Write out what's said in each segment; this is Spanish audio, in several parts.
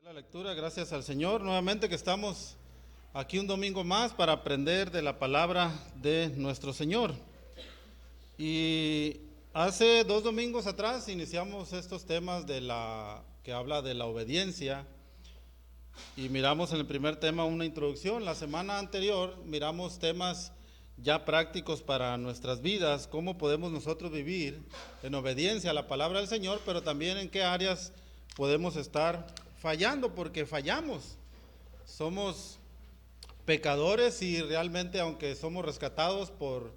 La lectura, gracias al Señor, nuevamente que estamos aquí un domingo más para aprender de la palabra de nuestro Señor. Y hace 2 domingos atrás iniciamos estos temas que habla de la obediencia y miramos en el primer tema una introducción. La semana anterior miramos temas ya prácticos para nuestras vidas, cómo podemos nosotros vivir en obediencia a la palabra del Señor, pero también en qué áreas podemos estar fallando, porque fallamos. Somos pecadores y realmente, aunque somos rescatados por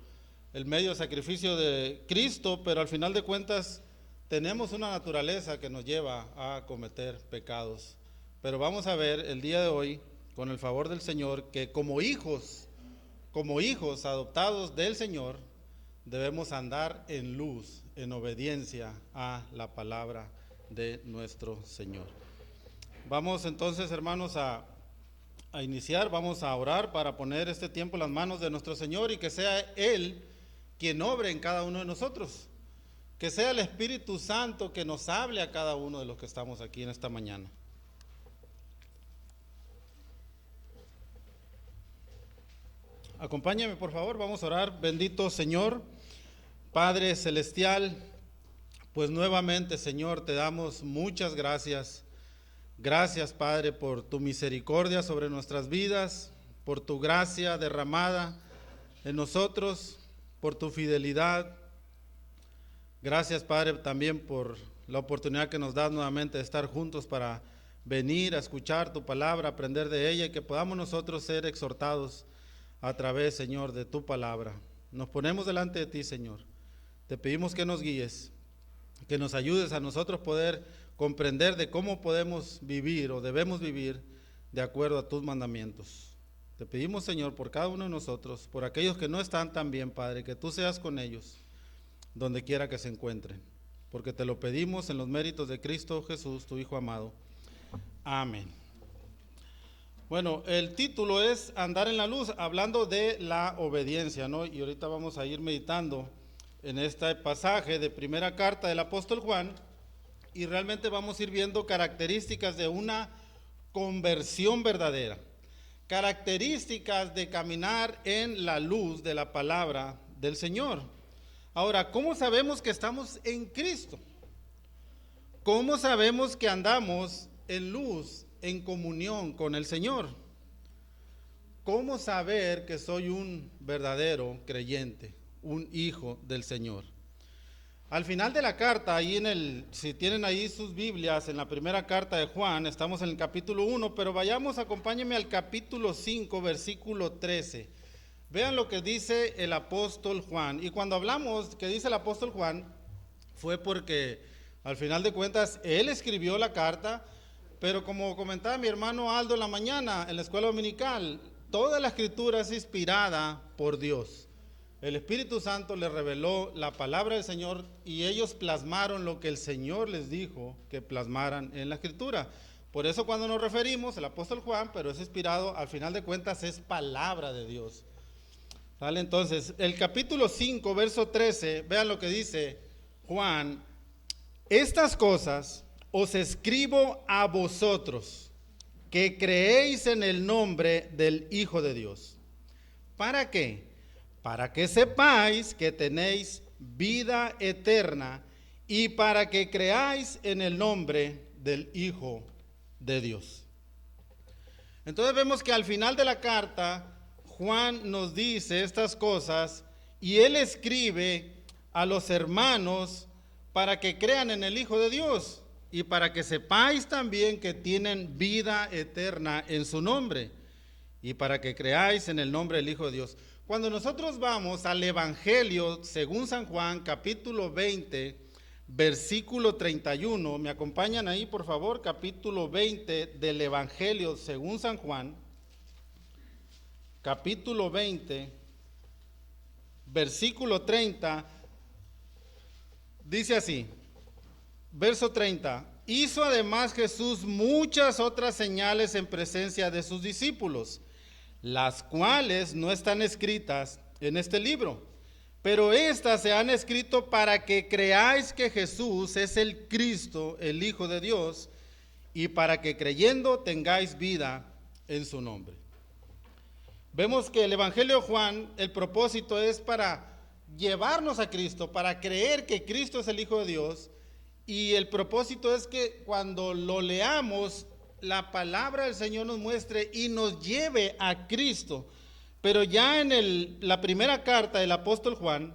el medio sacrificio de Cristo, pero al final de cuentas tenemos una naturaleza que nos lleva a cometer pecados. Pero vamos a ver el día de hoy, con el favor del Señor, que como hijos adoptados del Señor, debemos andar en luz, en obediencia a la palabra de nuestro Señor. Vamos entonces, hermanos, a iniciar, vamos a orar para poner este tiempo en las manos de nuestro Señor y que sea Él quien obre en cada uno de nosotros. Que sea el Espíritu Santo que nos hable a cada uno de los que estamos aquí en esta mañana. Acompáñame, por favor, vamos a orar. Bendito Señor, Padre Celestial, pues nuevamente, Señor, te damos muchas gracias. Gracias, Padre, por tu misericordia sobre nuestras vidas, por tu gracia derramada en nosotros, por tu fidelidad. Gracias, Padre, también por la oportunidad que nos das nuevamente de estar juntos para venir a escuchar tu palabra, aprender de ella y que podamos nosotros ser exhortados a través, Señor, de tu palabra. Nos ponemos delante de ti, Señor. Te pedimos que nos guíes, que nos ayudes a nosotros poder comprender de cómo podemos vivir o debemos vivir de acuerdo a tus mandamientos. Te pedimos, Señor, por cada uno de nosotros, por aquellos que no están tan bien, Padre, que tú seas con ellos, donde quiera que se encuentren, porque te lo pedimos en los méritos de Cristo Jesús, tu Hijo amado. Amén. Bueno, el título es Andar en la luz, hablando de la obediencia, ¿no? Y ahorita vamos a ir meditando en este pasaje de primera carta del apóstol Juan, y realmente vamos a ir viendo características de una conversión verdadera, características de caminar en la luz de la palabra del Señor. Ahora, ¿cómo sabemos que estamos en Cristo? ¿Cómo sabemos que andamos en luz, en comunión con el Señor? ¿Cómo saber que soy un verdadero creyente, un hijo del Señor? Al final de la carta, si tienen ahí sus Biblias, en la primera carta de Juan, estamos en el capítulo 1, pero acompáñenme al capítulo 5, versículo 13. Vean lo que dice el apóstol Juan. Y cuando hablamos que dice el apóstol Juan, fue porque al final de cuentas él escribió la carta, pero como comentaba mi hermano Aldo en la mañana, en la escuela dominical, toda la escritura es inspirada por Dios. El Espíritu Santo les reveló la palabra del Señor y ellos plasmaron lo que el Señor les dijo que plasmaran en la escritura. Por eso cuando nos referimos al apóstol Juan, pero es inspirado, al final de cuentas es palabra de Dios. ¿Vale? Entonces, el capítulo 5, verso 13, vean lo que dice Juan. Estas cosas os escribo a vosotros, que creéis en el nombre del Hijo de Dios. ¿Para qué? Para que sepáis que tenéis vida eterna y para que creáis en el nombre del Hijo de Dios. Entonces vemos que al final de la carta, Juan nos dice estas cosas y él escribe a los hermanos para que crean en el Hijo de Dios y para que sepáis también que tienen vida eterna en su nombre y para que creáis en el nombre del Hijo de Dios. Cuando nosotros vamos al Evangelio según San Juan, capítulo 20, versículo 31, me acompañan ahí por favor, capítulo 20 del Evangelio según San Juan, capítulo 20, versículo 30, dice así, verso 30, hizo además Jesús muchas otras señales en presencia de sus discípulos, las cuales no están escritas en este libro, pero estas se han escrito para que creáis que Jesús es el Cristo, el Hijo de Dios, y para que creyendo tengáis vida en su nombre. Vemos que el Evangelio de Juan, el propósito es para llevarnos a Cristo, para creer que Cristo es el Hijo de Dios, y el propósito es que cuando lo leamos, la palabra del Señor nos muestre y nos lleve a Cristo. Pero ya en la primera carta del apóstol Juan,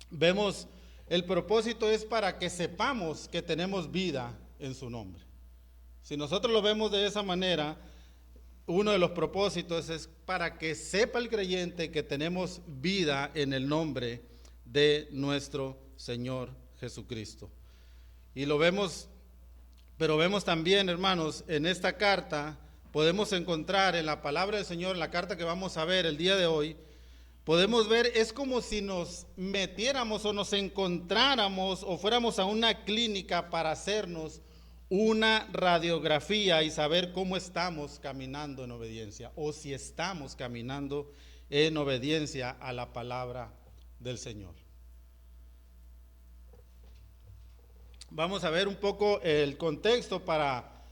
vemos el propósito es para que sepamos que tenemos vida en su nombre. Si nosotros lo vemos de esa manera, uno de los propósitos es para que sepa el creyente que tenemos vida en el nombre de nuestro Señor Jesucristo. Y lo vemos, pero vemos también, hermanos, en esta carta, podemos encontrar en la palabra del Señor, en la carta que vamos a ver el día de hoy, podemos ver, es como si nos metiéramos o nos encontráramos o fuéramos a una clínica para hacernos una radiografía y saber cómo estamos caminando en obediencia o si estamos caminando en obediencia a la palabra del Señor. Vamos a ver un poco el contexto para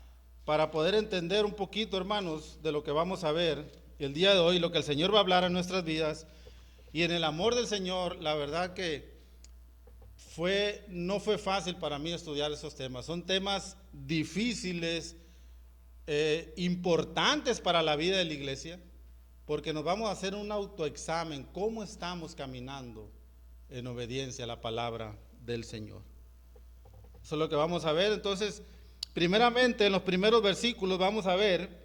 poder entender un poquito, hermanos, de lo que vamos a ver el día de hoy, lo que el Señor va a hablar en nuestras vidas. Y en el amor del Señor, la verdad que no fue fácil para mí estudiar esos temas. Son temas difíciles, importantes para la vida de la iglesia, porque nos vamos a hacer un autoexamen, cómo estamos caminando en obediencia a la palabra del Señor. Eso es lo que vamos a ver. Entonces, primeramente, en los primeros versículos vamos a ver,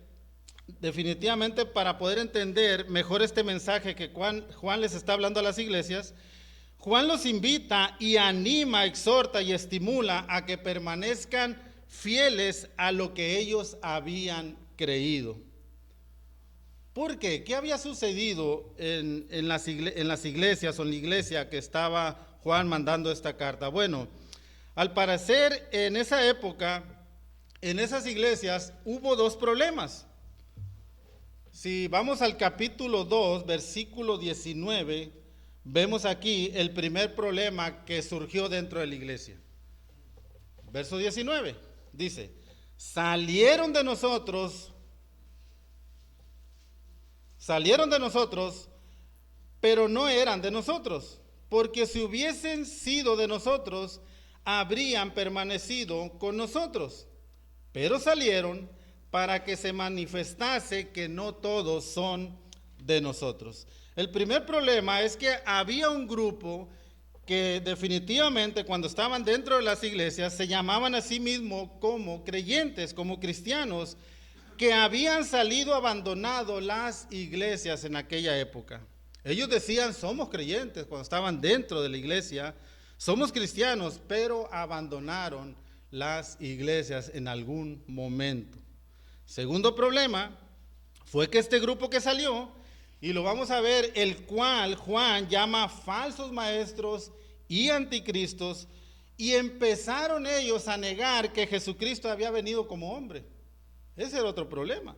definitivamente para poder entender mejor este mensaje que Juan les está hablando a las iglesias, Juan los invita y anima, exhorta y estimula a que permanezcan fieles a lo que ellos habían creído. ¿Por qué? ¿Qué había sucedido en las iglesias o en la iglesia que estaba Juan mandando esta carta? Bueno, al parecer en esa época, en esas iglesias hubo dos problemas. Si vamos al capítulo 2, versículo 19, vemos aquí el primer problema que surgió dentro de la iglesia. Verso 19 dice: salieron de nosotros, pero no eran de nosotros, porque si hubiesen sido de nosotros, habrían permanecido con nosotros. Pero salieron para que se manifestase que no todos son de nosotros. El primer problema es que había un grupo que definitivamente cuando estaban dentro de las iglesias se llamaban a sí mismos como creyentes, como cristianos, que habían salido abandonado las iglesias en aquella época. Ellos decían, somos creyentes cuando estaban dentro de la iglesia, somos cristianos, pero abandonaron las iglesias en algún momento. Segundo problema fue que este grupo que salió, y lo vamos a ver, el cual Juan llama falsos maestros y anticristos, y empezaron ellos a negar que Jesucristo había venido como hombre. Ese era otro problema.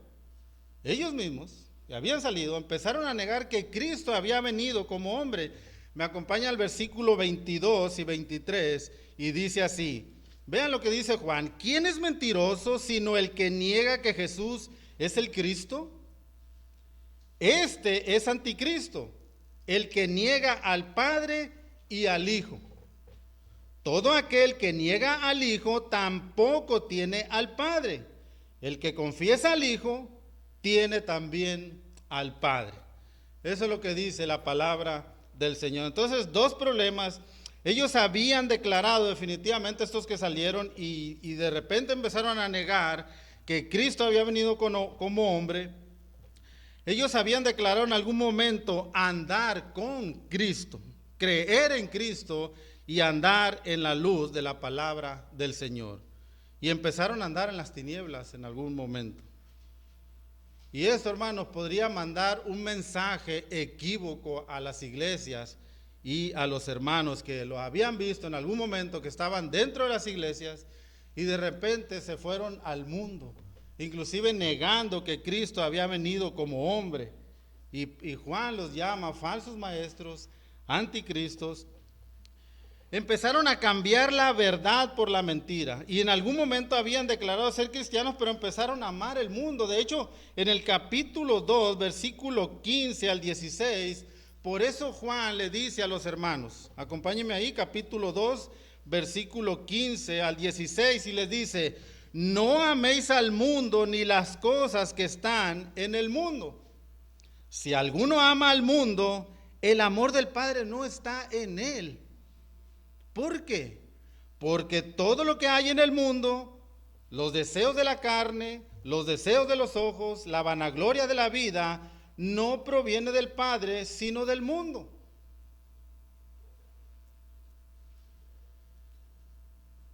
Ellos mismos, que habían salido, empezaron a negar que Cristo había venido como hombre. Me acompaña al versículo 22 y 23 y dice así, vean lo que dice Juan: ¿quién es mentiroso sino el que niega que Jesús es el Cristo? Este es anticristo, el que niega al Padre y al Hijo. Todo aquel que niega al Hijo tampoco tiene al Padre. El que confiesa al Hijo tiene también al Padre. Eso es lo que dice la palabra del Señor. Entonces, dos problemas. Ellos habían declarado definitivamente, estos que salieron, y de repente empezaron a negar que Cristo había venido como hombre. Ellos habían declarado en algún momento andar con Cristo, creer en Cristo y andar en la luz de la palabra del Señor. Y empezaron a andar en las tinieblas en algún momento. Y esto, hermanos, podría mandar un mensaje equívoco a las iglesias y a los hermanos que lo habían visto en algún momento, que estaban dentro de las iglesias y de repente se fueron al mundo, inclusive negando que Cristo había venido como hombre. Y Juan los llama falsos maestros, anticristos. Empezaron a cambiar la verdad por la mentira. Y en algún momento habían declarado ser cristianos, pero empezaron a amar el mundo. De hecho, en el capítulo 2, versículo 15 al 16, por eso Juan le dice a los hermanos, acompáñenme ahí, capítulo 2, versículo 15 al 16, y les dice: no améis al mundo ni las cosas que están en el mundo. Si alguno ama al mundo, el amor del Padre no está en él. ¿Por qué? Porque todo lo que hay en el mundo, los deseos de la carne, los deseos de los ojos, la vanagloria de la vida, no proviene del Padre, sino del mundo.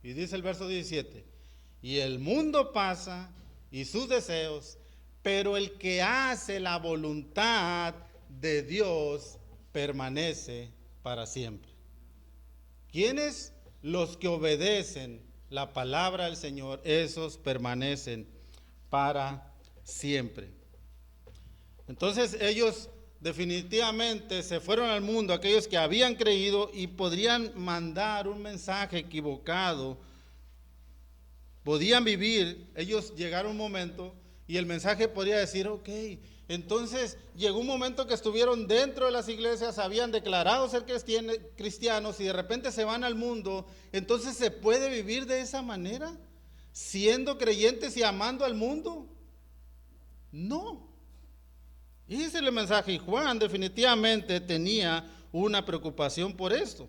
Y dice el verso 17: y el mundo pasa y sus deseos, pero el que hace la voluntad de Dios permanece para siempre. ¿Quiénes? Los que obedecen la palabra del Señor, esos permanecen para siempre. Entonces ellos definitivamente se fueron al mundo, aquellos que habían creído, y podrían mandar un mensaje equivocado. Podían vivir, ellos llegaron un momento y el mensaje podría decir: ok, entonces llegó un momento que estuvieron dentro de las iglesias, habían declarado ser cristianos y de repente se van al mundo. Entonces, ¿se puede vivir de esa manera? ¿Siendo creyentes y amando al mundo? No. Y ese es el mensaje, y Juan definitivamente tenía una preocupación por esto.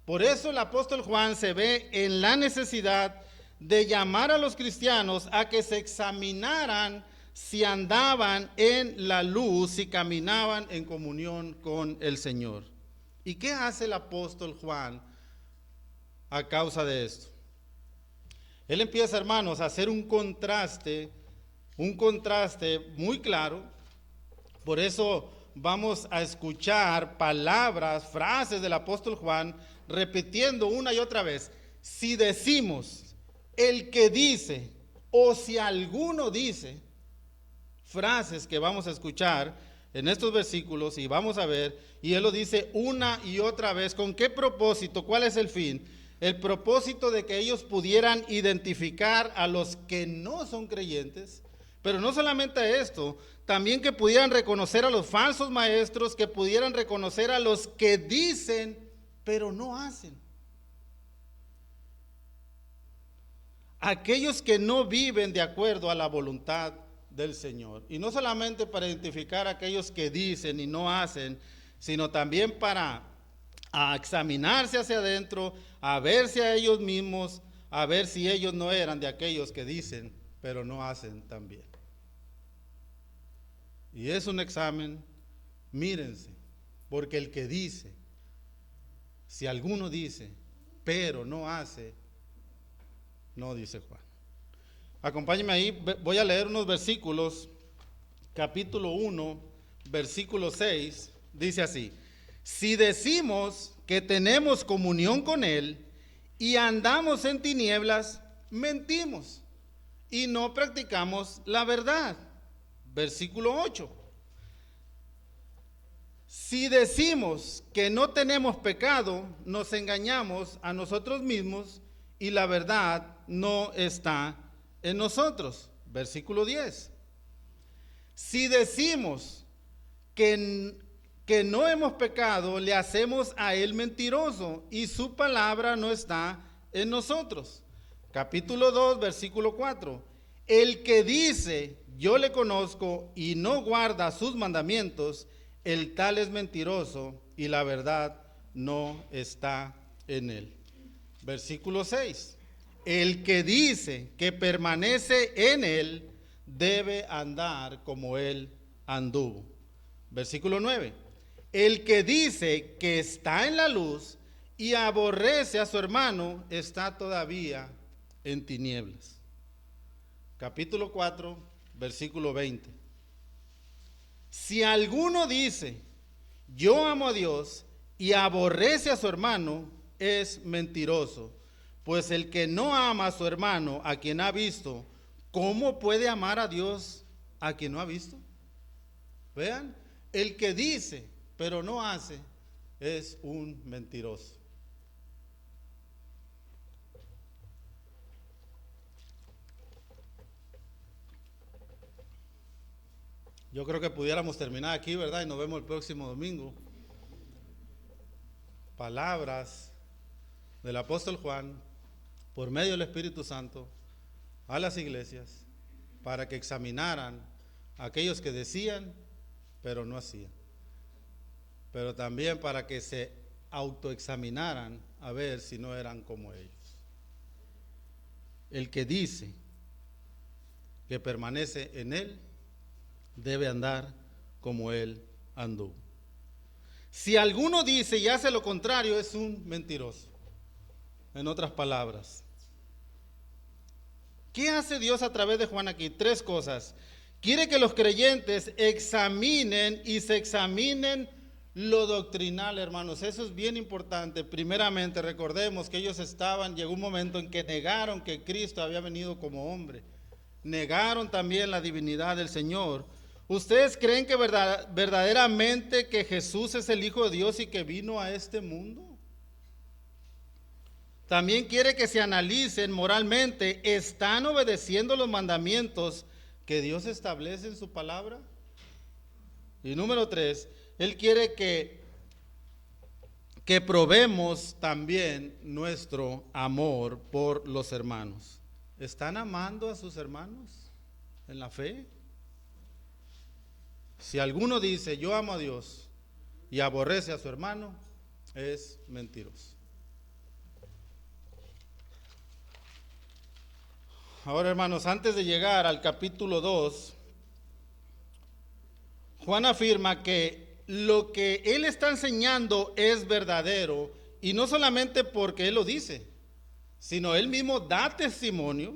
Por eso el apóstol Juan se ve en la necesidad de llamar a los cristianos a que se examinaran si andaban en la luz, si caminaban en comunión con el Señor. ¿Y qué hace el apóstol Juan a causa de esto? Él empieza, hermanos, a hacer un contraste muy claro. Por eso vamos a escuchar palabras, frases del apóstol Juan repitiendo una y otra vez: si decimos, el que dice, o si alguno dice. Frases que vamos a escuchar en estos versículos y vamos a ver, y él lo dice una y otra vez. ¿Con qué propósito? ¿Cuál es el fin? El propósito de que ellos pudieran identificar a los que no son creyentes, pero no solamente esto, también que pudieran reconocer a los falsos maestros, que pudieran reconocer a los que dicen pero no hacen. Aquellos que no viven de acuerdo a la voluntad del Señor. Y no solamente para identificar a aquellos que dicen y no hacen, sino también para examinarse hacia adentro, a verse a ellos mismos, a ver si ellos no eran de aquellos que dicen, pero no hacen también. Y es un examen, mírense, porque el que dice, si alguno dice, pero no hace, no dice Juan. Acompáñenme ahí, voy a leer unos versículos. Capítulo 1, versículo 6, dice así: si decimos que tenemos comunión con Él y andamos en tinieblas, mentimos y no practicamos la verdad. Versículo 8: si decimos que no tenemos pecado, nos engañamos a nosotros mismos y la verdad no está en nosotros. Versículo 10: si decimos que no hemos pecado, le hacemos a Él mentiroso y su palabra no está en nosotros. Capítulo 2, versículo 4: el que dice, yo le conozco, y no guarda sus mandamientos, el tal es mentiroso y la verdad no está en él. Versículo 6: el que dice que permanece en él debe andar como él anduvo. Versículo 9: el que dice que está en la luz y aborrece a su hermano está todavía en tinieblas. Capítulo 4, versículo 20: si alguno dice, yo amo a Dios, y aborrece a su hermano, es mentiroso. Pues el que no ama a su hermano, a quien ha visto, ¿cómo puede amar a Dios a quien no ha visto? Vean, el que dice, pero no hace, es un mentiroso. Yo creo que pudiéramos terminar aquí, ¿verdad? Y nos vemos el próximo domingo. Palabras del apóstol Juan por medio del Espíritu Santo a las iglesias para que examinaran a aquellos que decían pero no hacían, pero también para que se autoexaminaran a ver si no eran como ellos. El que dice que permanece en él debe andar como él anduvo. Si alguno dice y hace lo contrario, es un mentiroso. En otras palabras, ¿qué hace Dios a través de Juan aquí? 3 cosas. Quiere que los creyentes examinen y se examinen lo doctrinal, hermanos. Eso es bien importante. Primeramente, recordemos que ellos llegó un momento en que negaron que Cristo había venido como hombre. Negaron también la divinidad del Señor. ¿Ustedes creen que verdaderamente que Jesús es el Hijo de Dios y que vino a este mundo? También quiere que se analicen moralmente, ¿están obedeciendo los mandamientos que Dios establece en su palabra? Y número 3, Él quiere que probemos también nuestro amor por los hermanos. ¿Están amando a sus hermanos en la fe? Si alguno dice, yo amo a Dios y aborrece a su hermano, es mentiroso. Ahora, hermanos, antes de llegar al capítulo 2, Juan afirma que lo que él está enseñando es verdadero, y no solamente porque él lo dice, sino él mismo da testimonio,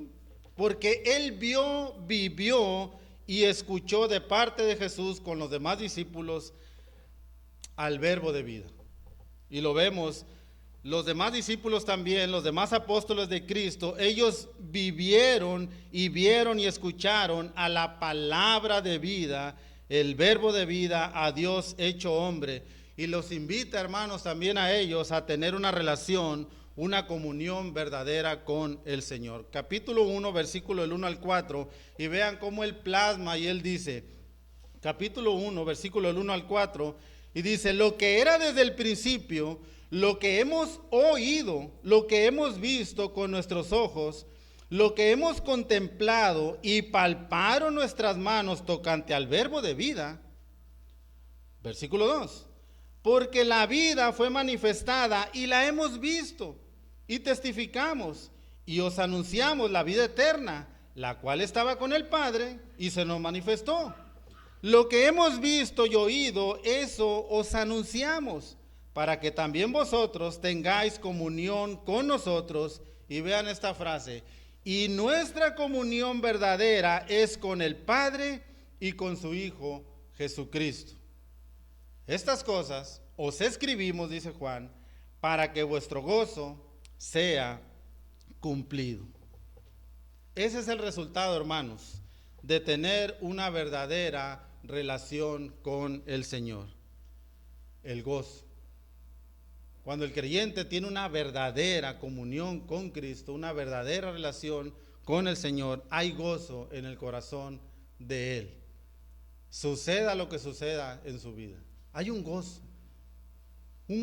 porque él vio, vivió y escuchó de parte de Jesús con los demás discípulos al verbo de vida. Y lo vemos, los demás discípulos también, los demás apóstoles de Cristo, ellos vivieron y vieron y escucharon a la palabra de vida, el verbo de vida, a Dios hecho hombre. Y los invita, hermanos, también a ellos a tener una relación, una comunión verdadera con el Señor. Capítulo 1, versículo del 1 al 4, y vean cómo él plasma y él dice, capítulo 1, versículo del 1 al 4, y dice, lo que era desde el principio, lo que hemos oído, lo que hemos visto con nuestros ojos, lo que hemos contemplado y palparon nuestras manos tocante al verbo de vida. Versículo 2, porque la vida fue manifestada y la hemos visto y testificamos y os anunciamos la vida eterna, la cual estaba con el Padre y se nos manifestó. Lo que hemos visto y oído, eso os anunciamos, para que también vosotros tengáis comunión con nosotros. Y vean esta frase, y nuestra comunión verdadera es con el Padre y con su Hijo Jesucristo. Estas cosas os escribimos, dice Juan, para que vuestro gozo sea cumplido. Ese es el resultado, hermanos, de tener una verdadera relación con el Señor. El gozo. Cuando el creyente tiene una verdadera comunión con Cristo, una verdadera relación con el Señor, hay gozo en el corazón de Él. Suceda lo que suceda en su vida, hay un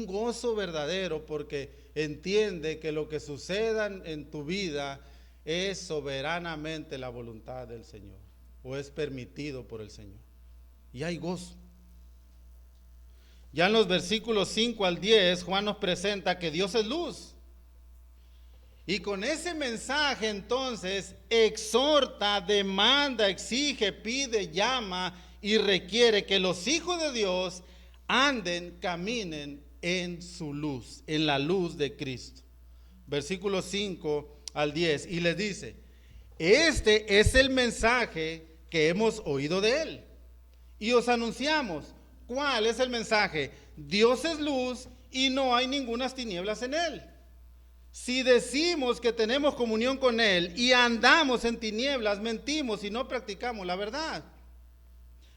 gozo verdadero, porque entiende que lo que suceda en tu vida es soberanamente la voluntad del Señor, o es permitido por el Señor, y hay gozo. Ya en los versículos 5 al 10, Juan nos presenta que Dios es luz. Y con ese mensaje entonces exhorta, demanda, exige, pide, llama y requiere que los hijos de Dios anden, caminen en su luz, en la luz de Cristo. Versículos 5 al 10, y les dice, este es el mensaje que hemos oído de él y os anunciamos. ¿Cuál es el mensaje? Dios es luz y no hay ningunas tinieblas en él. Si decimos que tenemos comunión con él y andamos en tinieblas, mentimos y no practicamos la verdad.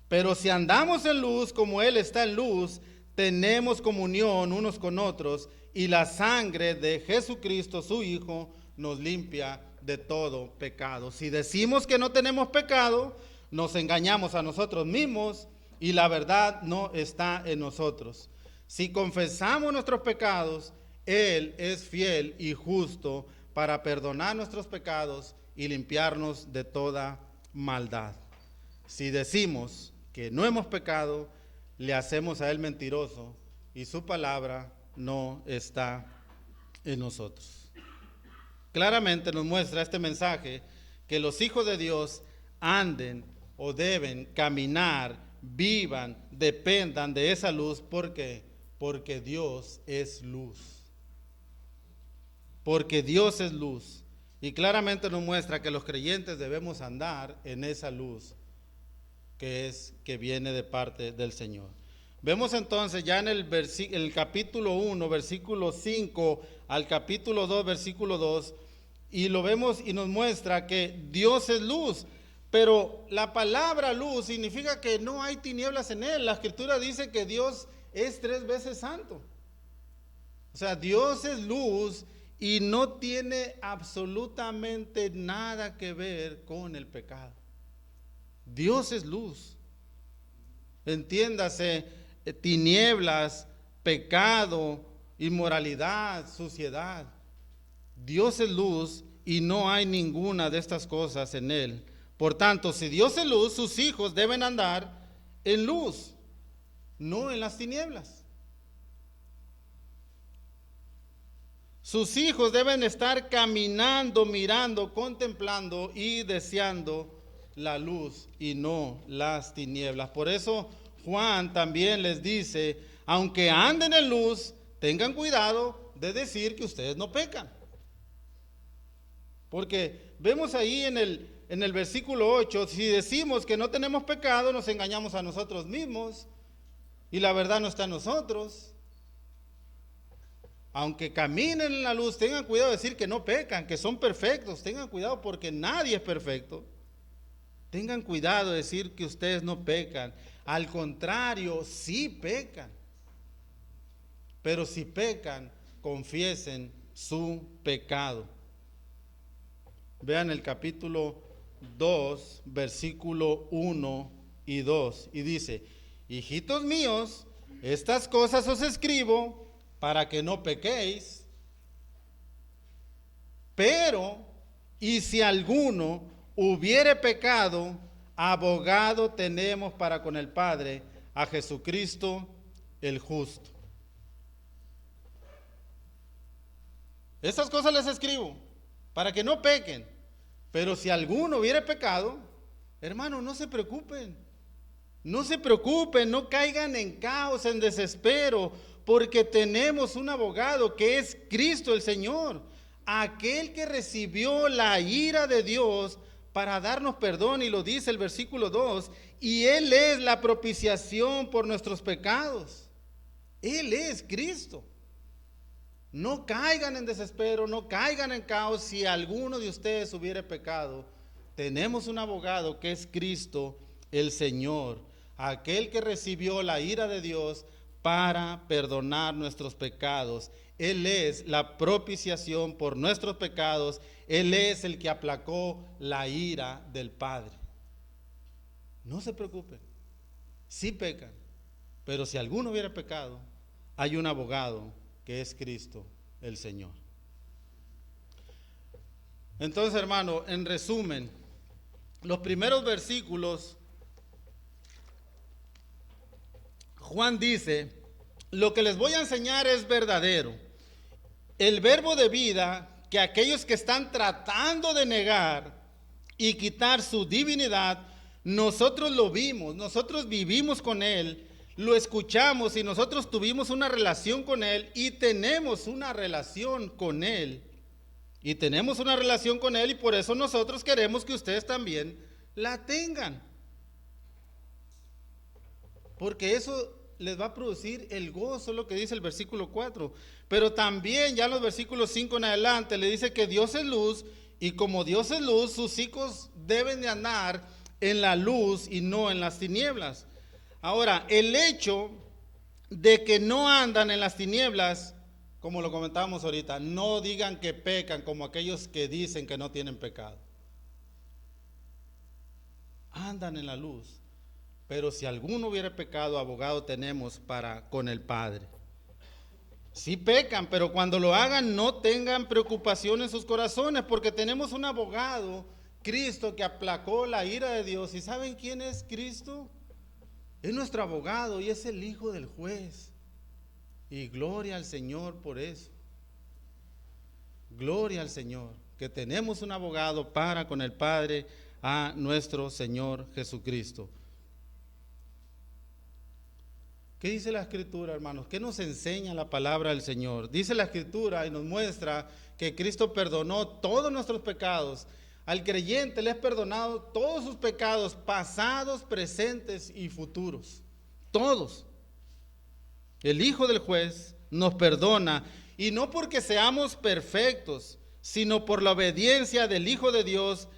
Pero si andamos en luz como él está en luz, tenemos comunión unos con otros, y la sangre de Jesucristo, su Hijo, nos limpia de todo pecado. Si decimos que no tenemos pecado, nos engañamos a nosotros mismos y la verdad no está en nosotros. Si confesamos nuestros pecados, Él es fiel y justo para perdonar nuestros pecados y limpiarnos de toda maldad. Si decimos que no hemos pecado, le hacemos a Él mentiroso y su palabra no está en nosotros. Claramente nos muestra este mensaje que los hijos de Dios anden o deben caminar, vivan, dependan de esa luz. ¿Por qué? Porque Dios es luz. Porque Dios es luz. Y claramente nos muestra que los creyentes debemos andar en esa luz que viene de parte del Señor. Vemos entonces ya en el capítulo 1, versículo 5 al capítulo 2, versículo 2, y lo vemos y nos muestra que Dios es luz, pero la palabra luz significa que no hay tinieblas en Él. La Escritura dice que Dios es 3 veces santo. O sea, Dios es luz y no tiene absolutamente nada que ver con el pecado. Dios es luz. Entiéndase, tinieblas, pecado, inmoralidad, suciedad. Dios es luz y no hay ninguna de estas cosas en Él. Por tanto, si Dios es luz, sus hijos deben andar en luz, no en las tinieblas. Sus hijos deben estar caminando, mirando, contemplando y deseando la luz y no las tinieblas. Por eso Juan también les dice, aunque anden en luz, tengan cuidado de decir que ustedes no pecan. Porque vemos ahí en el versículo 8, si decimos que no tenemos pecado, nos engañamos a nosotros mismos y la verdad no está en nosotros. Aunque caminen en la luz, tengan cuidado de decir que no pecan, que son perfectos. Tengan cuidado porque nadie es perfecto. Tengan cuidado de decir que ustedes no pecan. Al contrario, sí pecan. Pero si pecan, confiesen su pecado. Vean el capítulo 2, versículo 1 y 2. Y dice, hijitos míos, estas cosas os escribo para que no pequéis. Pero, y si alguno hubiere pecado, abogado tenemos para con el Padre, a Jesucristo el justo. Estas cosas les escribo para que no pequen. Pero si alguno hubiere pecado, hermano, no se preocupen. No se preocupen, no caigan en caos, en desespero, porque tenemos un abogado que es Cristo el Señor, aquel que recibió la ira de Dios para darnos perdón, y lo dice el versículo 2, y Él es la propiciación por nuestros pecados. Él es Cristo. No caigan en desespero, no caigan en caos. Si alguno de ustedes hubiere pecado, tenemos un abogado que es Cristo el Señor, aquel que recibió la ira de Dios para perdonar nuestros pecados. Él es la propiciación por nuestros pecados. Él es el que aplacó la ira del Padre. No se preocupen, sí pecan, pero si alguno hubiera pecado, hay un abogado que es Cristo el Señor. Entonces, hermano, en resumen, los primeros versículos, Juan dice, lo que les voy a enseñar es verdadero. El verbo de vida que aquellos que están tratando de negar y quitar su divinidad, nosotros lo vimos, nosotros vivimos con Él, lo escuchamos y nosotros tuvimos una relación con Él y tenemos una relación con Él. Y tenemos una relación con Él y por eso nosotros queremos que ustedes también la tengan. Porque eso les va a producir el gozo, lo que dice el versículo 4. Pero también ya en los versículos 5 en adelante le dice que Dios es luz y como Dios es luz, sus hijos deben de andar en la luz y no en las tinieblas. Ahora, el hecho de que no andan en las tinieblas, como lo comentábamos ahorita, no digan que pecan como aquellos que dicen que no tienen pecado. andan en la luz. Pero si alguno hubiera pecado, abogado tenemos para con el Padre. Sí pecan, pero cuando lo hagan no tengan preocupación en sus corazones, porque tenemos un abogado, Cristo, que aplacó la ira de Dios. ¿Y saben quién es Cristo? Es nuestro abogado y es el Hijo del juez. Y gloria al Señor por eso. Gloria al Señor, que tenemos un abogado para con el Padre, a nuestro Señor Jesucristo. ¿Qué dice la Escritura, hermanos? ¿Qué nos enseña la palabra del Señor? Dice la Escritura y nos muestra que Cristo perdonó todos nuestros pecados. Al creyente le es perdonado todos sus pecados, pasados, presentes y futuros. Todos. El Hijo del juez nos perdona, y no porque seamos perfectos, sino por la obediencia del Hijo de Dios,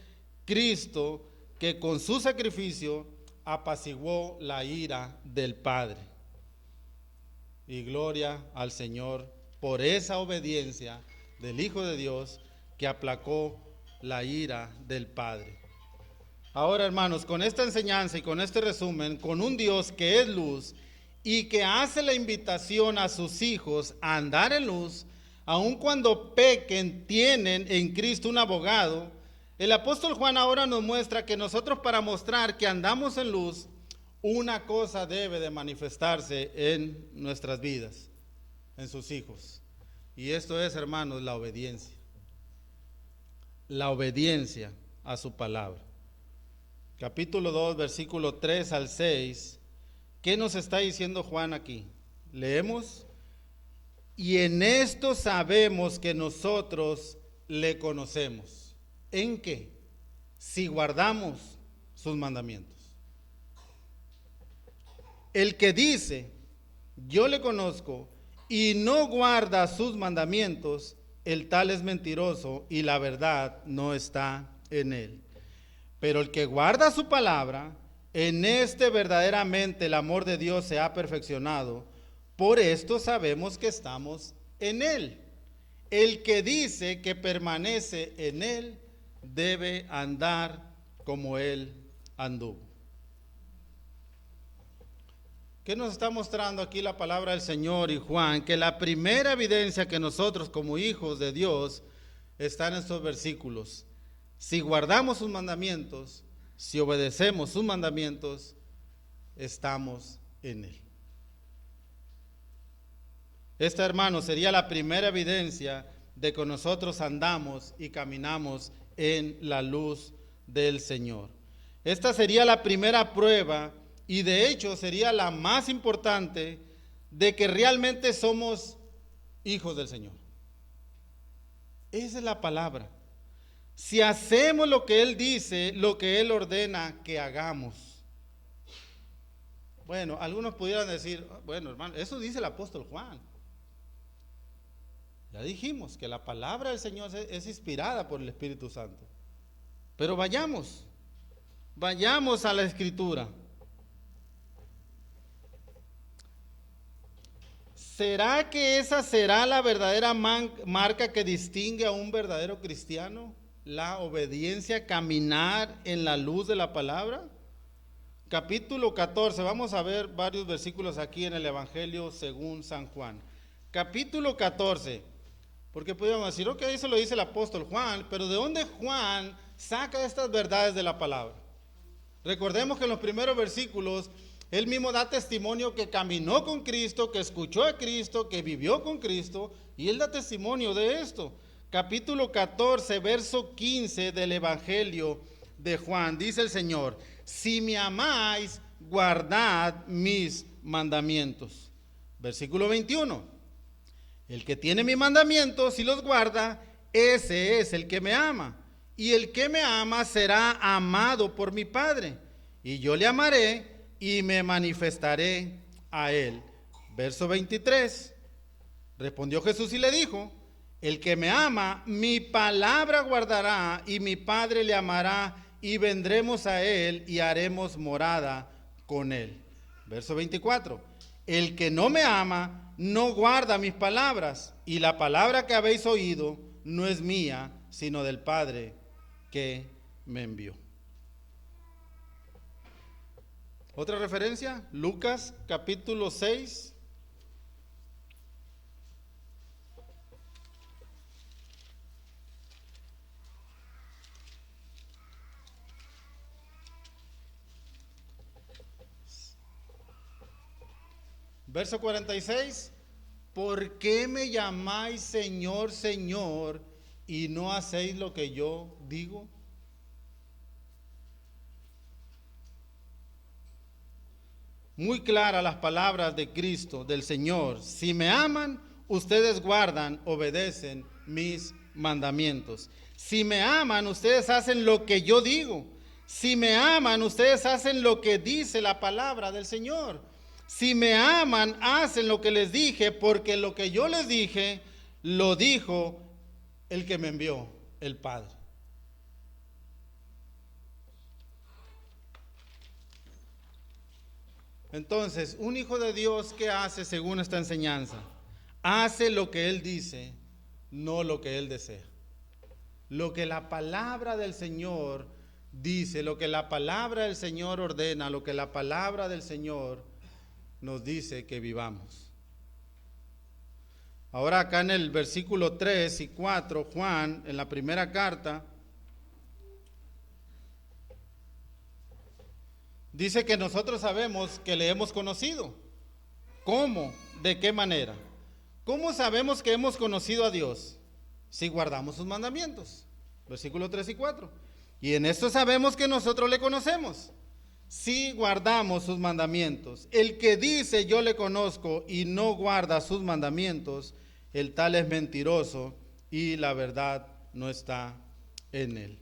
Cristo, que con su sacrificio apaciguó la ira del Padre. Y gloria al Señor por esa obediencia del Hijo de Dios que aplacó la ira del Padre. Ahora, hermanos, con esta enseñanza y con este resumen, con un Dios que es luz y que hace la invitación a sus hijos a andar en luz, aun cuando pequen, tienen en Cristo un abogado, el apóstol Juan ahora nos muestra que nosotros, para mostrar que andamos en luz, una cosa debe de manifestarse en nuestras vidas, en sus hijos. Y esto es, hermanos, la obediencia. La obediencia a su palabra. Capítulo 2, versículo 3 al 6. ¿Qué nos está diciendo Juan aquí? Leemos. Y en esto sabemos que nosotros le conocemos. ¿En qué? Si guardamos sus mandamientos. El que dice, yo le conozco, y no guarda sus mandamientos, el tal es mentiroso y la verdad no está en él. Pero el que guarda su palabra, en este verdaderamente el amor de Dios se ha perfeccionado. Por esto sabemos que estamos en él. El que dice que permanece en él debe andar como él anduvo. ¿Qué nos está mostrando aquí la palabra del Señor y Juan? Que la primera evidencia que nosotros como hijos de Dios está en estos versículos. Si guardamos sus mandamientos, si obedecemos sus mandamientos, estamos en él. Esta, hermano, sería la primera evidencia de que nosotros andamos y caminamos en la luz del Señor. Esta sería la primera prueba, y de hecho sería la más importante, de que realmente somos hijos del Señor. Esa es la palabra. Si hacemos lo que Él dice, lo que Él ordena que hagamos. Bueno, algunos pudieran decir, bueno, hermano, eso dice el apóstol Juan. Ya dijimos que la palabra del Señor es inspirada por el Espíritu Santo. Pero vayamos a la Escritura. ¿Será que esa será la verdadera marca que distingue a un verdadero cristiano? La obediencia, caminar en la luz de la palabra. Capítulo 14, vamos a ver varios versículos aquí en el Evangelio según San Juan. Capítulo 14, porque podríamos decir, ok, eso lo dice el apóstol Juan, pero ¿de dónde Juan saca estas verdades de la palabra? Recordemos que en los primeros versículos él mismo da testimonio que caminó con Cristo, que escuchó a Cristo, que vivió con Cristo, y él da testimonio de esto. Capítulo 14, verso 15 del Evangelio de Juan, dice el Señor, si me amáis, guardad mis mandamientos. Versículo 21, el que tiene mis mandamientos y los guarda, ese es el que me ama. Y el que me ama será amado por mi Padre, y yo le amaré y me manifestaré a él. Verso 23, respondió Jesús y le dijo, el que me ama, mi palabra guardará, y mi Padre le amará, y vendremos a él y haremos morada con él. Verso 24, el que no me ama, no guarda mis palabras, y la palabra que habéis oído no es mía, sino del Padre que me envió. Otra referencia, Lucas capítulo 6. Verso 46, ¿por qué me llamáis Señor, Señor, y no hacéis lo que yo digo? Muy claras las palabras de Cristo, del Señor. Si me aman, ustedes guardan, obedecen mis mandamientos. Si me aman, ustedes hacen lo que yo digo. Si me aman, ustedes hacen lo que dice la palabra del Señor. Si me aman, hacen lo que les dije, porque lo que yo les dije, lo dijo el que me envió, el Padre. Entonces, un hijo de Dios, ¿qué hace según esta enseñanza? Hace lo que Él dice, no lo que Él desea. Lo que la palabra del Señor dice, lo que la palabra del Señor ordena, lo que la palabra del Señor nos dice que vivamos. Ahora acá en el versículo 3 y 4, Juan, en la primera carta, dice que nosotros sabemos que le hemos conocido. ¿Cómo? ¿De qué manera? ¿Cómo sabemos que hemos conocido a Dios? Si guardamos sus mandamientos. Versículo 3 y 4. Y en esto sabemos que nosotros le conocemos. Si guardamos sus mandamientos. El que dice yo le conozco y no guarda sus mandamientos, el tal es mentiroso y la verdad no está en él.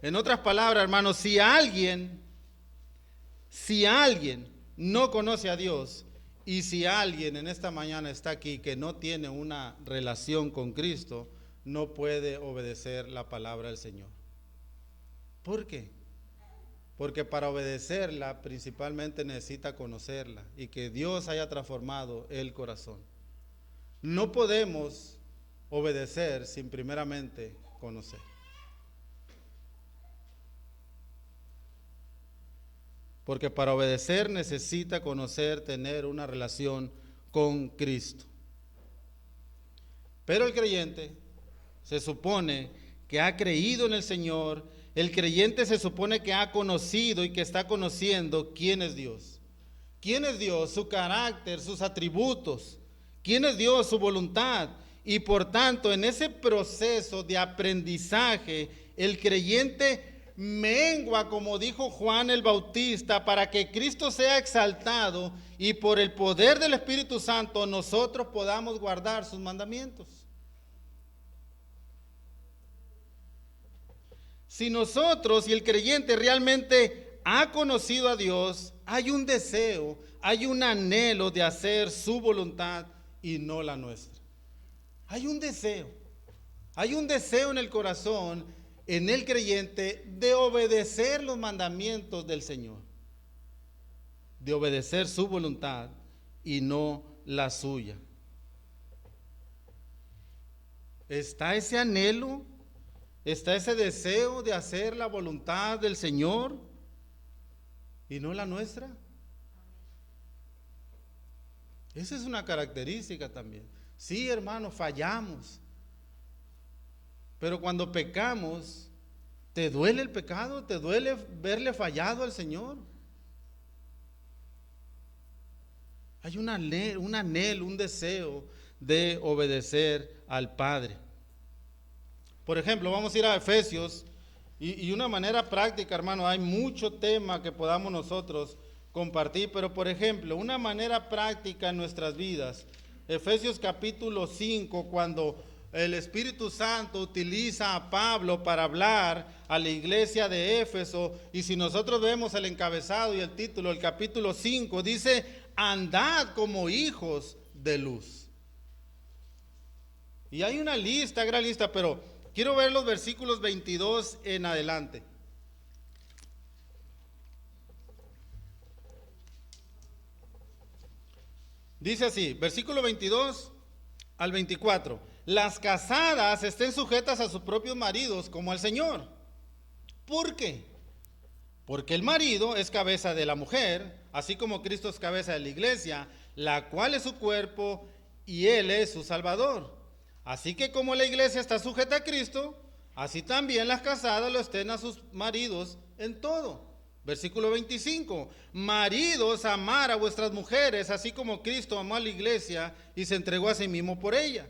En otras palabras, hermanos, si alguien no conoce a Dios y si alguien en esta mañana está aquí que no tiene una relación con Cristo, no puede obedecer la palabra del Señor. ¿Por qué? Porque para obedecerla principalmente necesita conocerla y que Dios haya transformado el corazón. No podemos obedecer sin primeramente conocer. Porque para obedecer necesita conocer, tener una relación con Cristo. Pero el creyente se supone que ha creído en el Señor. El creyente se supone que ha conocido y que está conociendo quién es Dios. ¿Quién es Dios? Su carácter, sus atributos. ¿Quién es Dios? Su voluntad. Y por tanto, en ese proceso de aprendizaje, el creyente mengua, como dijo Juan el Bautista, para que Cristo sea exaltado y por el poder del Espíritu Santo nosotros podamos guardar sus mandamientos. Si nosotros y el creyente realmente ha conocido a Dios, hay un deseo, hay un anhelo de hacer su voluntad y no la nuestra. Hay un deseo en el corazón, en el creyente, de obedecer los mandamientos del Señor, de obedecer su voluntad y no la suya. ¿Está ese anhelo? ¿Está ese deseo de hacer la voluntad del Señor y no la nuestra? Esa es una característica también. Sí, hermano, fallamos. Pero cuando pecamos, ¿te duele el pecado? ¿Te duele verle fallado al Señor? Hay un anhelo, un deseo de obedecer al Padre. Por ejemplo, vamos a ir a Efesios y una manera práctica, hermano, hay mucho tema que podamos nosotros compartir, pero por ejemplo, una manera práctica en nuestras vidas, Efesios capítulo 5, cuando el Espíritu Santo utiliza a Pablo para hablar a la iglesia de Éfeso, y si nosotros vemos el encabezado y el título, el capítulo 5, dice, andad como hijos de luz. Y hay una lista, gran lista, pero quiero ver los versículos 22 en adelante. Dice así, versículo 22 al 24. Las casadas estén sujetas a sus propios maridos como al Señor. ¿Por qué? Porque el marido es cabeza de la mujer, así como Cristo es cabeza de la iglesia, la cual es su cuerpo y Él es su Salvador. Así que como la iglesia está sujeta a Cristo, así también las casadas lo estén a sus maridos en todo. Versículo 25, maridos, amar a vuestras mujeres, así como Cristo amó a la iglesia y se entregó a sí mismo por ella.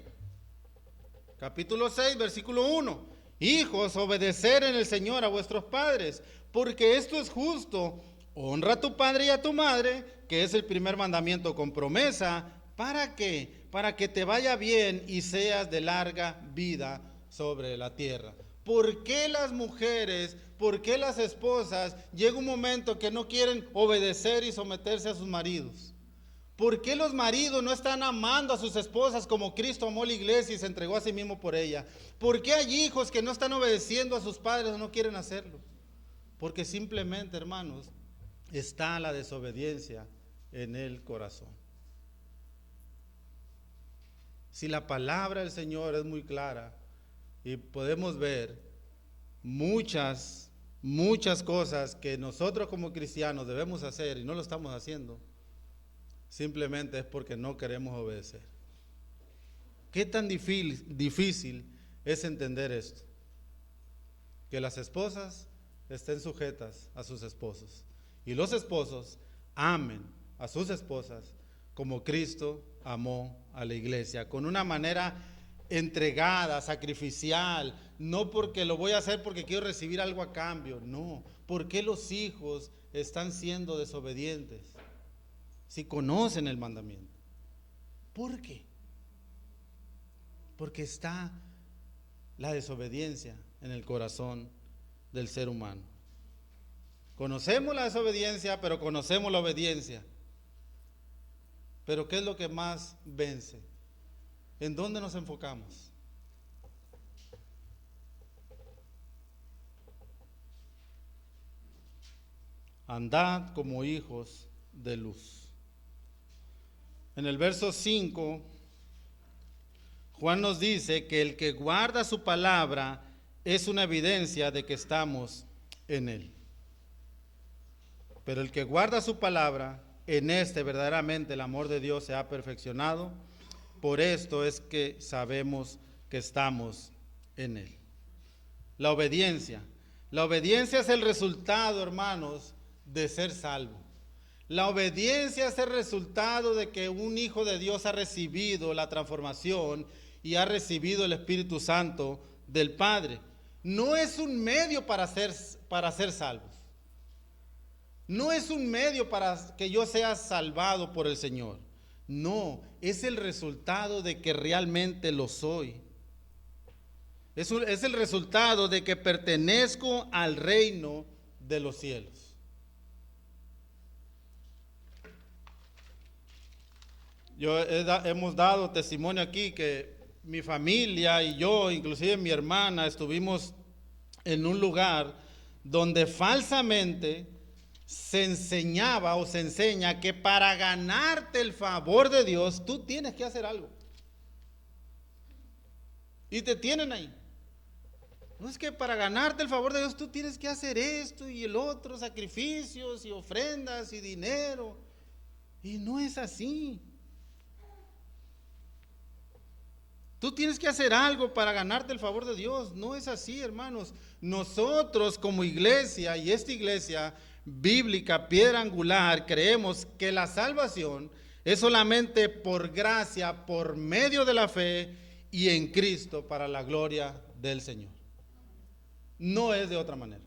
Capítulo 6, versículo 1, hijos, obedecer en el Señor a vuestros padres, porque esto es justo. Honra a tu padre y a tu madre, que es el primer mandamiento con promesa. ¿Para qué? Para que te vaya bien y seas de larga vida sobre la tierra. ¿Por qué las mujeres, por qué las esposas llega un momento que no quieren obedecer y someterse a sus maridos? ¿Por qué los maridos no están amando a sus esposas como Cristo amó la iglesia y se entregó a sí mismo por ella? ¿Por qué hay hijos que no están obedeciendo a sus padres o no quieren hacerlo? Porque simplemente, hermanos, está la desobediencia en el corazón. Si la palabra del Señor es muy clara y podemos ver muchas cosas que nosotros como cristianos debemos hacer y no lo estamos haciendo, simplemente es porque no queremos obedecer. ¿Qué tan difícil es entender esto? Que las esposas estén sujetas a sus esposos y los esposos amen a sus esposas como Cristo amó a la iglesia, con una manera entregada, sacrificial, no porque lo voy a hacer porque quiero recibir algo a cambio, no. ¿Por qué los hijos están siendo desobedientes si conocen el mandamiento? ¿Por qué? Porque está la desobediencia en el corazón del ser humano. Conocemos la desobediencia, pero conocemos la obediencia. Pero ¿qué es lo que más vence? ¿En dónde nos enfocamos? Andad como hijos de luz. En el verso 5, Juan nos dice que el que guarda su palabra es una evidencia de que estamos en él. Pero el que guarda su palabra, en este verdaderamente el amor de Dios se ha perfeccionado. Por esto es que sabemos que estamos en él. La obediencia. La obediencia es el resultado, hermanos, de ser salvo. La obediencia es el resultado de que un hijo de Dios ha recibido la transformación y ha recibido el Espíritu Santo del Padre. No es un medio para ser salvos. No es un medio para que yo sea salvado por el Señor. No, es el resultado de que realmente lo soy. Es el resultado de que pertenezco al reino de los cielos. Hemos dado testimonio aquí que mi familia y yo, inclusive mi hermana, estuvimos en un lugar donde falsamente se enseñaba o se enseña que para ganarte el favor de Dios, tú tienes que hacer algo. Y te tienen ahí. No es que para ganarte el favor de Dios, tú tienes que hacer esto y el otro, sacrificios y ofrendas y dinero. Y no es así. Tú tienes que hacer algo para ganarte el favor de Dios. No es así, hermanos. Nosotros como iglesia, y esta iglesia bíblica, piedra angular, creemos que la salvación es solamente por gracia, por medio de la fe y en Cristo para la gloria del Señor. No es de otra manera.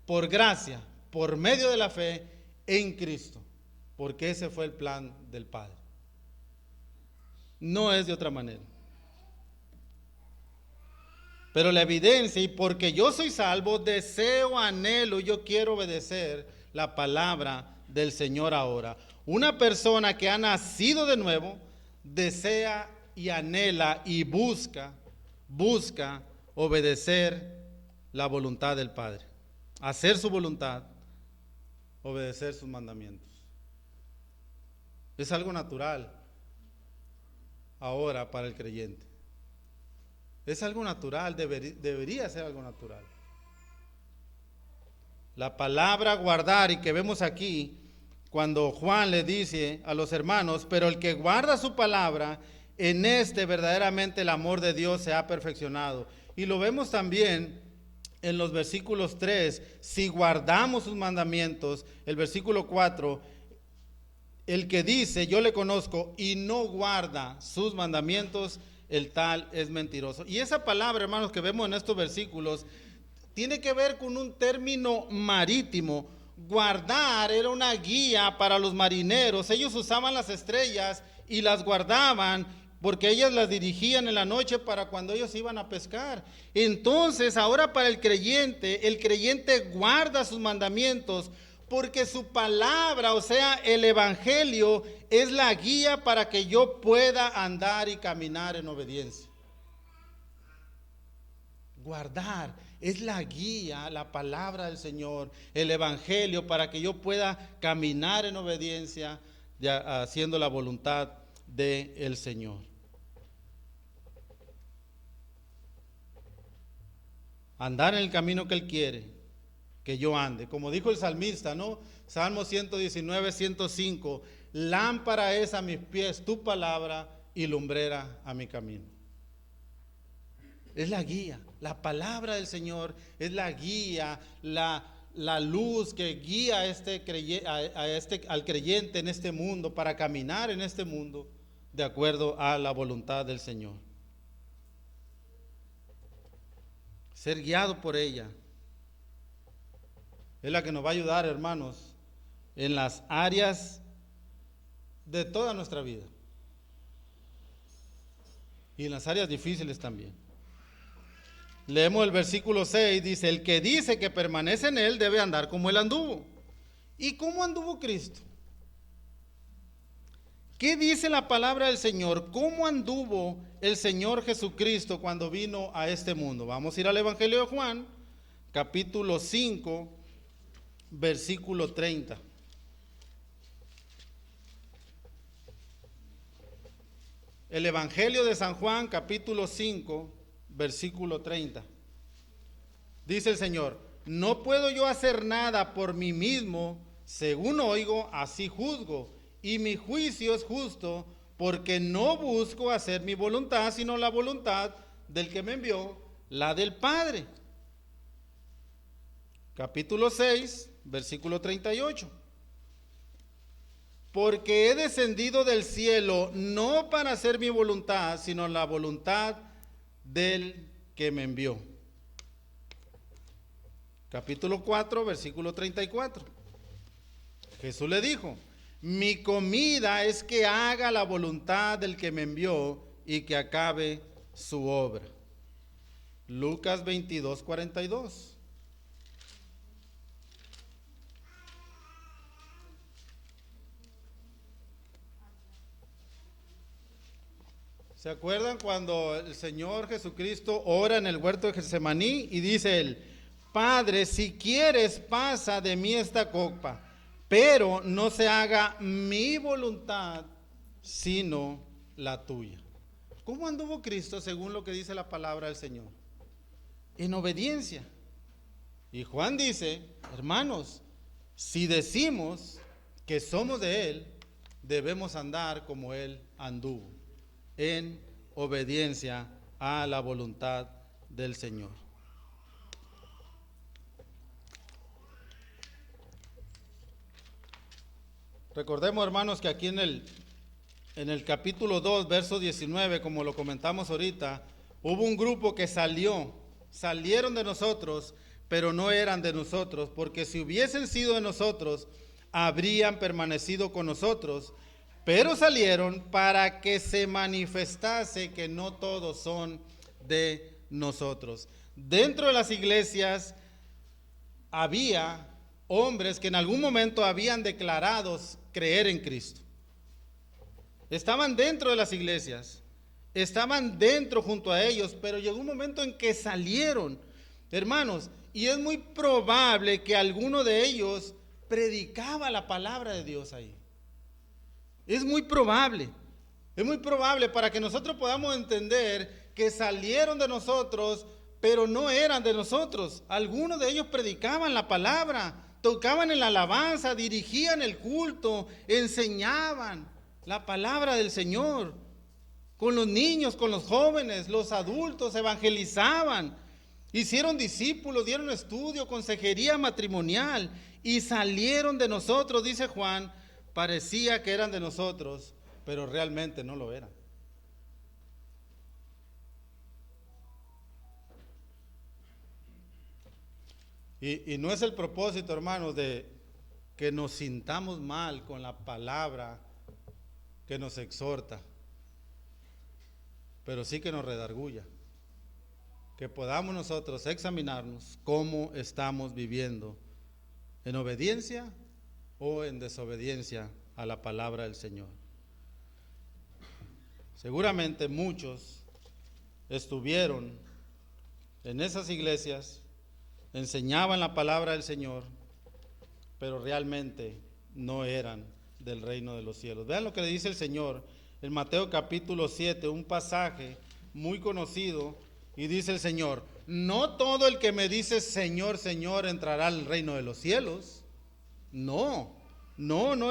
Por gracia, por medio de la fe en Cristo, porque ese fue el plan del Padre. No es de otra manera. Pero la evidencia, y porque yo soy salvo, deseo, anhelo, yo quiero obedecer la palabra del Señor ahora. Una persona que ha nacido de nuevo, desea y anhela y busca obedecer la voluntad del Padre. Hacer su voluntad, obedecer sus mandamientos. Es algo natural ahora para el creyente. Es algo natural, debería ser algo natural. La palabra guardar, y que vemos aquí, cuando Juan le dice a los hermanos, pero el que guarda su palabra, en este verdaderamente el amor de Dios se ha perfeccionado. Y lo vemos también en los versículos 3, si guardamos sus mandamientos, el versículo 4, el que dice, yo le conozco, y no guarda sus mandamientos, el tal es mentiroso. Y esa palabra, hermanos, que vemos en estos versículos, tiene que ver con un término marítimo. Guardar era una guía para los marineros. Ellos usaban las estrellas y las guardaban porque ellas las dirigían en la noche para cuando ellos iban a pescar. Entonces, ahora para el creyente guarda sus mandamientos porque su palabra, o sea, el evangelio, es la guía para que yo pueda andar y caminar en obediencia. Guardar es la guía, la palabra del Señor, el evangelio, para que yo pueda caminar en obediencia, haciendo la voluntad del Señor. Andar en el camino que Él quiere que yo ande. Como dijo el salmista, ¿no? Salmo 119, 105, lámpara es a mis pies tu palabra y lumbrera a mi camino. Es la guía, la palabra del Señor es la guía, la luz que guía al creyente en este mundo para caminar en este mundo de acuerdo a la voluntad del Señor. Ser guiado por ella es la que nos va a ayudar, hermanos, en las áreas de toda nuestra vida y en las áreas difíciles también. Leemos el versículo 6, dice, el que dice que permanece en Él debe andar como Él anduvo. ¿Y cómo anduvo Cristo? ¿Qué dice la palabra del Señor? ¿Cómo anduvo el Señor Jesucristo cuando vino a este mundo? Vamos a ir al Evangelio de Juan, capítulo 5, versículo 30. El Evangelio de San Juan, capítulo 5, versículo 30. Dice el Señor, no puedo yo hacer nada por mí mismo, según oigo, así juzgo, y mi juicio es justo, porque no busco hacer mi voluntad, sino la voluntad del que me envió, la del Padre. Capítulo 6, versículo 38. Porque he descendido del cielo no para hacer mi voluntad, sino la voluntad del que me envió. Capítulo 4, versículo 34. Jesús le dijo, mi comida es que haga la voluntad del que me envió y que acabe su obra. Lucas 22, 42. ¿Se acuerdan cuando el Señor Jesucristo ora en el huerto de Getsemaní y dice él, Padre, si quieres pasa de mí esta copa, pero no se haga mi voluntad, sino la tuya? ¿Cómo anduvo Cristo según lo que dice la palabra del Señor? En obediencia. Y Juan dice, hermanos, si decimos que somos de Él, debemos andar como Él anduvo, en obediencia a la voluntad del Señor. Recordemos, hermanos, que aquí en el capítulo 2, verso 19, como lo comentamos ahorita, hubo un grupo que salieron de nosotros, pero no eran de nosotros, porque si hubiesen sido de nosotros, habrían permanecido con nosotros, pero salieron para que se manifestase que no todos son de nosotros. Dentro de las iglesias había hombres que en algún momento habían declarado creer en Cristo. Estaban dentro de las iglesias, estaban dentro junto a ellos, pero llegó un momento en que salieron, hermanos, y es muy probable que alguno de ellos predicaba la palabra de Dios ahí. Es muy probable para que nosotros podamos entender que salieron de nosotros pero no eran de nosotros. Algunos de ellos predicaban la palabra, tocaban en la alabanza, dirigían el culto, enseñaban la palabra del Señor. Con los niños, con los jóvenes, los adultos, evangelizaban, hicieron discípulos, dieron estudio, consejería matrimonial y salieron de nosotros, dice Juan. Parecía que eran de nosotros, pero realmente no lo eran. Y no es el propósito, hermanos, de que nos sintamos mal con la palabra que nos exhorta, pero sí que nos redarguya, que podamos nosotros examinarnos cómo estamos viviendo, en obediencia o en desobediencia a la palabra del Señor. Seguramente muchos estuvieron en esas iglesias, enseñaban la palabra del Señor, pero realmente no eran del reino de los cielos. Vean lo que le dice el Señor en Mateo capítulo 7, un pasaje muy conocido, y dice el Señor: no todo el que me dice Señor, Señor entrará al reino de los cielos. No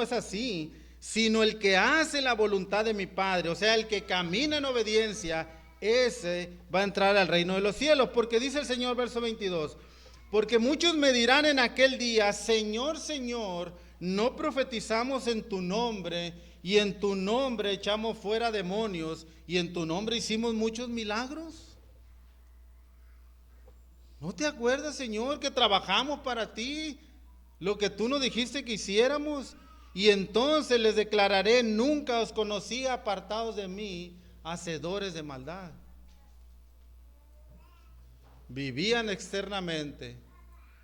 es así, sino el que hace la voluntad de mi Padre, o sea, el que camina en obediencia, ese va a entrar al reino de los cielos. Porque dice el Señor, verso 22, porque muchos me dirán en aquel día: Señor, Señor, ¿no profetizamos en tu nombre, y en tu nombre echamos fuera demonios, y en tu nombre hicimos muchos milagros? ¿No te acuerdas, Señor, que trabajamos para ti, lo que tú nos dijiste que hiciéramos? Y entonces les declararé: nunca os conocí, apartados de mí, hacedores de maldad. Vivían externamente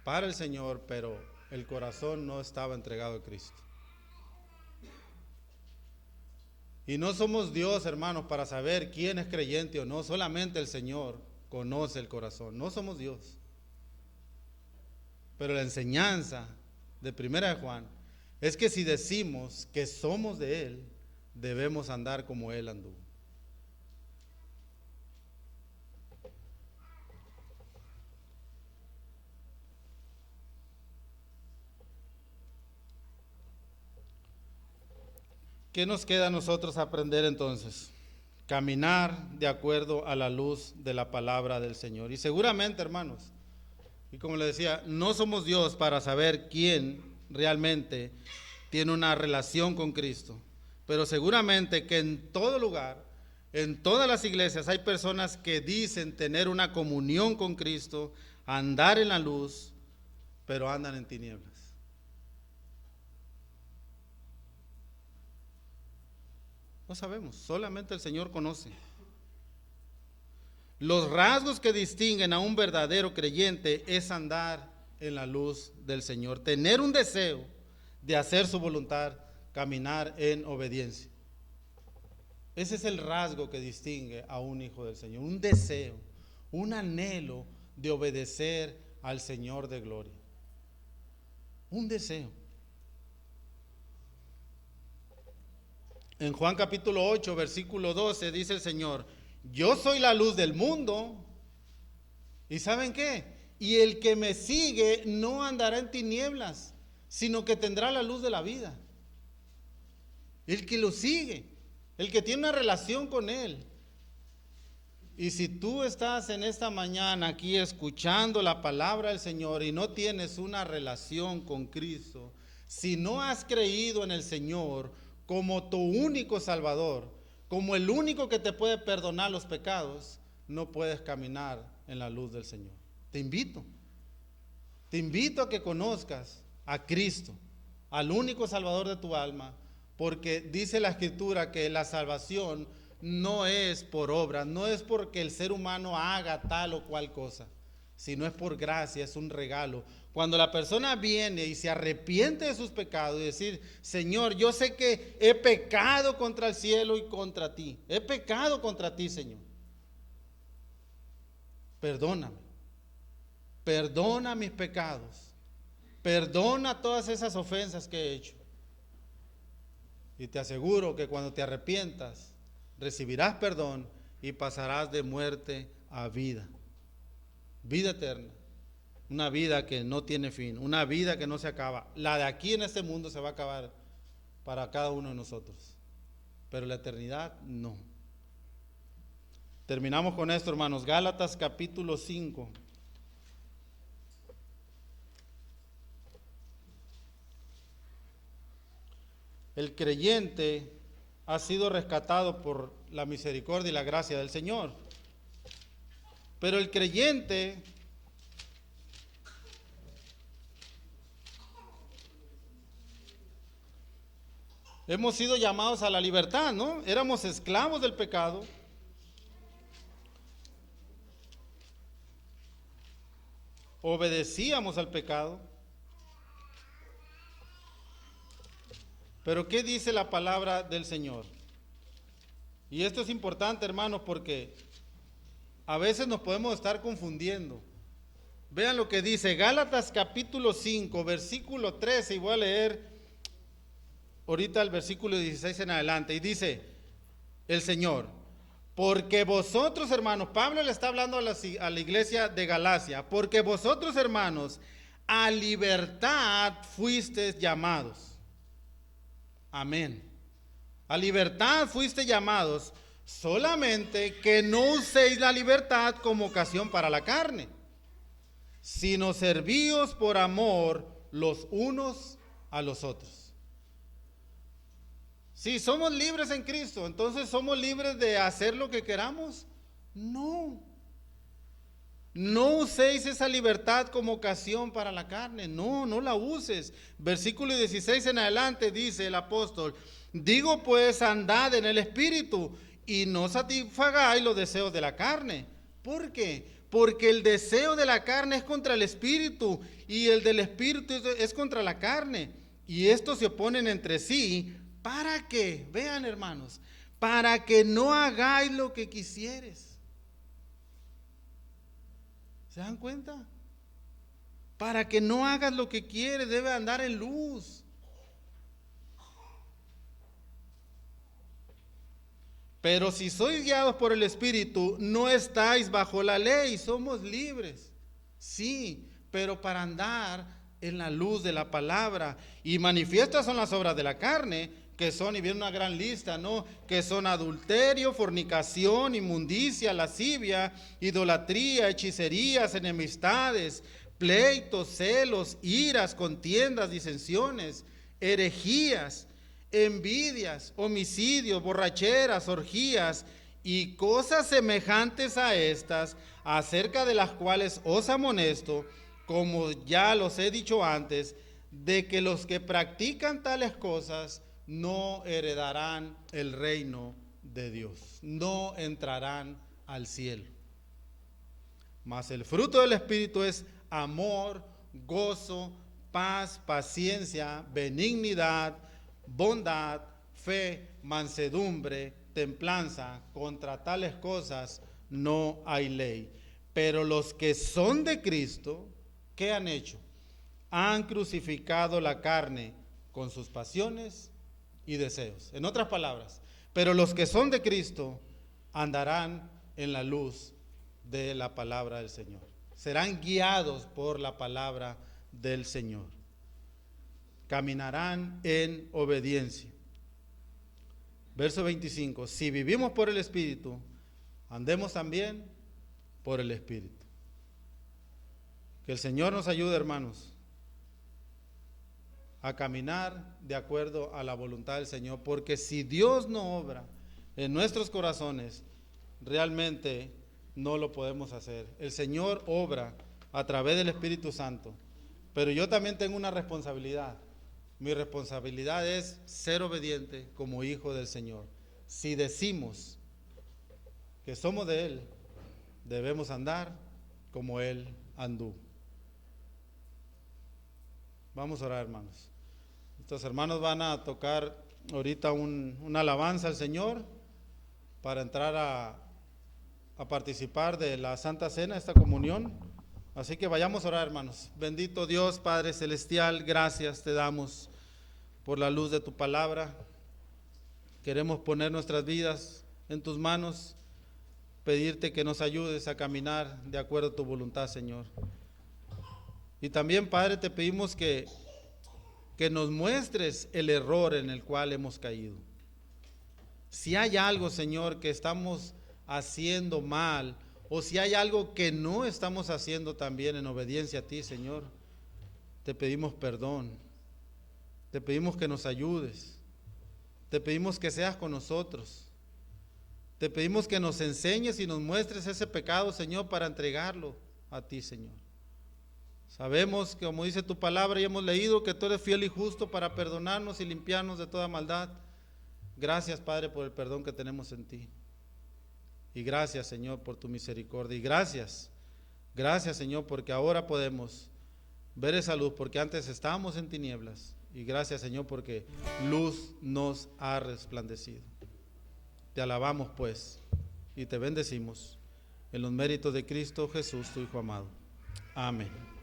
para el Señor, pero el corazón no estaba entregado a Cristo. Y no somos Dios, hermanos, para saber quién es creyente o no. Solamente el Señor conoce el corazón. No somos Dios. Pero la enseñanza de Primera de Juan es que si decimos que somos de Él, debemos andar como Él anduvo. ¿Qué nos queda a nosotros aprender entonces? Caminar de acuerdo a la luz de la palabra del Señor. Y seguramente, hermanos, y como les decía, no somos Dios para saber quién realmente tiene una relación con Cristo, pero seguramente que en todo lugar, en todas las iglesias, hay personas que dicen tener una comunión con Cristo, andar en la luz, pero andan en tinieblas. No sabemos, solamente el Señor conoce. Los rasgos que distinguen a un verdadero creyente es andar en la luz del Señor, tener un deseo de hacer su voluntad, caminar en obediencia. Ese es el rasgo que distingue a un hijo del Señor, un deseo, un anhelo de obedecer al Señor de gloria. Un deseo. En Juan capítulo 8, versículo 12, dice el Señor: yo soy la luz del mundo. ¿Y saben qué? Y el que me sigue no andará en tinieblas, sino que tendrá la luz de la vida. El que lo sigue, el que tiene una relación con Él. Y si tú estás en esta mañana aquí escuchando la palabra del Señor y no tienes una relación con Cristo, si no has creído en el Señor como tu único Salvador, como el único que te puede perdonar los pecados, no puedes caminar en la luz del Señor. Te invito a que conozcas a Cristo, al único Salvador de tu alma, porque dice la Escritura que la salvación no es por obra, no es porque el ser humano haga tal o cual cosa, sino es por gracia, es un regalo. Cuando la persona viene y se arrepiente de sus pecados y decir: Señor, yo sé que he pecado contra el cielo y contra ti, he pecado contra ti, Señor, perdóname, perdona mis pecados, perdona todas esas ofensas que he hecho. Y te aseguro que cuando te arrepientas, recibirás perdón y pasarás de muerte a vida. vida eterna, una vida que no tiene fin, una vida que no se acaba. La de aquí en este mundo se va a acabar para cada uno de nosotros, pero la eternidad no. Terminamos con esto, hermanos. Gálatas capítulo 5. El creyente ha sido rescatado por la misericordia y la gracia del Señor. Pero el creyente hemos sido llamados a la libertad, ¿no? Éramos esclavos del pecado. Obedecíamos al pecado. Pero ¿qué dice la palabra del Señor? Y esto es importante, hermanos, porque a veces nos podemos estar confundiendo. Vean lo que dice Gálatas capítulo 5, versículo 13, y voy a leer ahorita el versículo 16 en adelante. Y dice el Señor: porque vosotros, hermanos, Pablo le está hablando a la iglesia de Galacia, porque vosotros, hermanos, a libertad fuisteis llamados. Amén. A libertad fuiste llamados, solamente que no uséis la libertad como ocasión para la carne, sino servíos por amor los unos a los otros. Si somos libres en Cristo, entonces ¿somos libres de hacer lo que queramos? No. No uséis esa libertad como ocasión para la carne. No, no la uses. Versículo 16 en adelante dice el apóstol: digo pues, andad en el Espíritu y no satisfagáis los deseos de la carne. ¿Por qué? Porque el deseo de la carne es contra el Espíritu y el del Espíritu es contra la carne. Y estos se oponen entre sí. ¿Para qué? Vean, hermanos, para que no hagáis lo que quisieres. ¿Se dan cuenta? Para que no hagas lo que quieres, debe andar en luz. Pero si sois guiados por el Espíritu, no estáis bajo la ley, somos libres. Sí, pero para andar en la luz de la palabra. Y manifiestas son las obras de la carne, que son, y viene una gran lista, ¿no? Que son adulterio, fornicación, inmundicia, lascivia, idolatría, hechicerías, enemistades, pleitos, celos, iras, contiendas, disensiones, herejías, envidias, homicidios, borracheras, orgías y cosas semejantes a estas, acerca de las cuales os amonesto, como ya los he dicho antes, de que los que practican tales cosas no heredarán el reino de Dios, no entrarán al cielo. Mas el fruto del Espíritu es amor, gozo, paz, paciencia, benignidad, bondad, fe, mansedumbre, templanza. Contra tales cosas no hay ley. Pero los que son de Cristo, ¿qué han hecho? Han crucificado la carne con sus pasiones y deseos. En otras palabras, pero los que son de Cristo andarán en la luz de la palabra del Señor. Serán guiados por la palabra del Señor. Caminarán en obediencia. Verso 25. Si vivimos por el Espíritu, andemos también por el Espíritu. Que el Señor nos ayude, hermanos, a caminar de acuerdo a la voluntad del Señor, porque si Dios no obra en nuestros corazones, realmente no lo podemos hacer. El Señor obra a través del Espíritu Santo, pero yo también tengo una responsabilidad. Mi responsabilidad es ser obediente como hijo del Señor. Si decimos que somos de Él, debemos andar como Él anduvo. Vamos a orar, hermanos. Estos hermanos van a tocar ahorita una alabanza al Señor para entrar a participar de la Santa Cena, esta comunión. Así que vayamos a orar, hermanos. Bendito Dios, Padre Celestial, gracias te damos por la luz de tu palabra. Queremos poner nuestras vidas en tus manos, pedirte que nos ayudes a caminar de acuerdo a tu voluntad, Señor. Y también, Padre, te pedimos que nos muestres el error en el cual hemos caído. Si hay algo, Señor, que estamos haciendo mal, o si hay algo que no estamos haciendo también en obediencia a ti, Señor, te pedimos perdón. Te pedimos que nos ayudes. Te pedimos que seas con nosotros. Te pedimos que nos enseñes y nos muestres ese pecado, Señor, para entregarlo a ti, Señor. Sabemos que, como dice tu palabra, y hemos leído que tú eres fiel y justo para perdonarnos y limpiarnos de toda maldad. Gracias, Padre, por el perdón que tenemos en ti. Y gracias, Señor, por tu misericordia. Y gracias, Señor, porque ahora podemos ver esa luz, porque antes estábamos en tinieblas. Y gracias, Señor, porque luz nos ha resplandecido. Te alabamos, pues, y te bendecimos en los méritos de Cristo Jesús, tu Hijo amado. Amén.